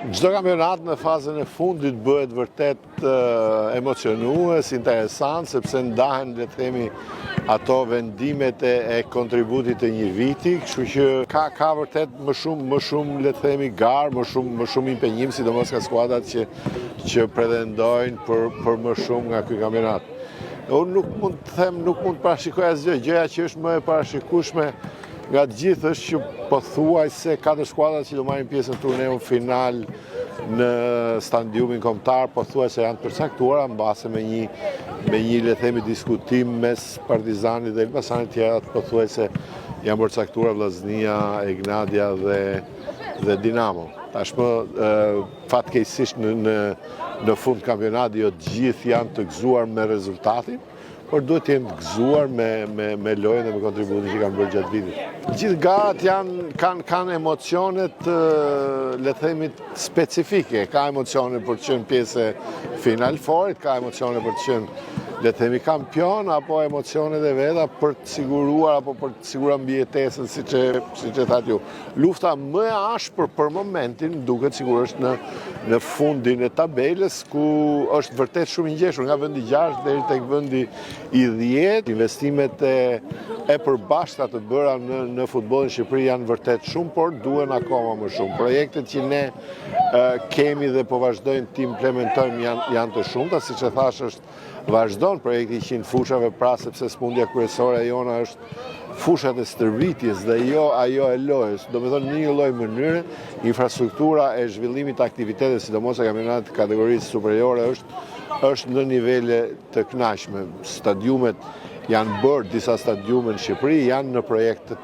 Çdo kampionat në fazën e fundit bëhet vërtet emocionues, interesant, sepse ndahen, le të themi, ato vendimet e kontributit të një viti, kështu që ka vërtet më shumë, le të themi, garë, më shumë impenjim, sidomos ka skuadrat që pretendojnë për më shumë nga ky kampionat. Unë nuk mund të them, nuk mund të parashikoj asgjë, gjëja që është më e parashikueshme nga të gjithë është që pothuajse 4 skuadrat që do marrin pjesë në turneun final në stadiumin kombëtar, pothuajse janë përcaktuara mbase me një le të themi diskutim mes Partizanit dhe Elbasanit, tjera pothuajse janë përcaktuara Vllaznia, Egnadia dhe Dinamo. Tashmë fatkeqësisht në fund kampionati jo të gjithë janë të gëzuar me rezultatin, por duhet të jenë të gëzuar me lojën dhe me kontributin që kanë bërë gjatë vitit. Gjithë garat kanë emocionet, le të themi, specifike. Ka emocione për të qenë pjesë e Final Fourit, ka emocione për të qenë, le të themi, kampion, apo emocionet e veta për të siguruar apo për të siguruar mbijetesën, siç e thatë ju. Lufta më e ashpër për momentin duket sigurisht në fundin e tabelës, ku është vërtet shumë i ngjeshur, nga vendi 6 deri tek vendi i 10. Investimet e përbashkëta të bëra në futbollin në Shqipëri janë vërtet shumë, por duhen akoma më shumë. Projektet që ne kemi dhe po vazhdojmë të implementojmë janë të shumta, siç e thash, vazhdon projekti 100 fushave, pra sepse smundja kryesore e jona është fushat e stërvitjes dhe jo ajo e lojës. Do me thonë, në një lloj mënyre, infrastruktura e zhvillimit të aktivitetet, sidomos e kampionatit kategorisë superiore, është në nivele të kënaqshme. Stadiumet janë bërë, disa stadiume në Shqipëri janë në projekte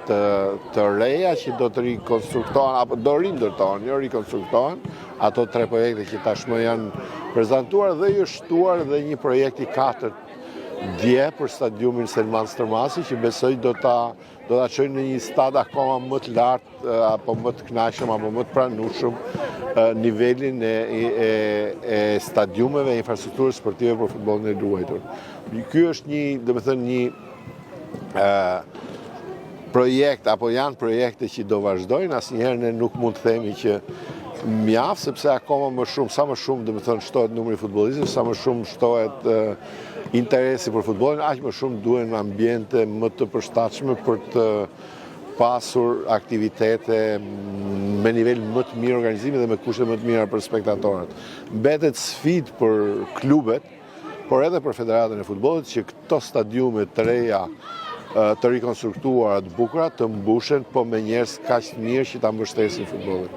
të reja që do të rikonstruktohen, apo do rindërtohen, jo rikonstruktohen, ato 3 projekte që tashmë janë prezantuar, dhe i është shtuar dhe një projekt i 4 dje për stadiumin Selman Stërmasi, që besoj do ta çojnë në një stad akoma më të lartë, apo më të kënaqshëm, apo më të pranueshëm nivelin e stadiumeve e infrastrukturës sportive për futbollin e luajtur. Ky është një projekt, apo janë projekte që do vazhdojnë, asnjëherë ne nuk mund të themi që mjaft, sepse akoma më shumë, sa më shumë shtohet numri i futbollistëve, sa më shumë shtohet interesi për futbollin, aq më shumë duhen ambiente më të përshtatshme për të pasur aktivitete me nivel më të mirë organizimi dhe me kushte më të mira për spektatorët. Mbetet sfidë për klubet, por edhe për Federatën e Futbollit, që këto stadiume të reja të rikonstruktuara, të bukura, të mbushen, po me njerëz kaq të mirë që ta mbështesin futbollin.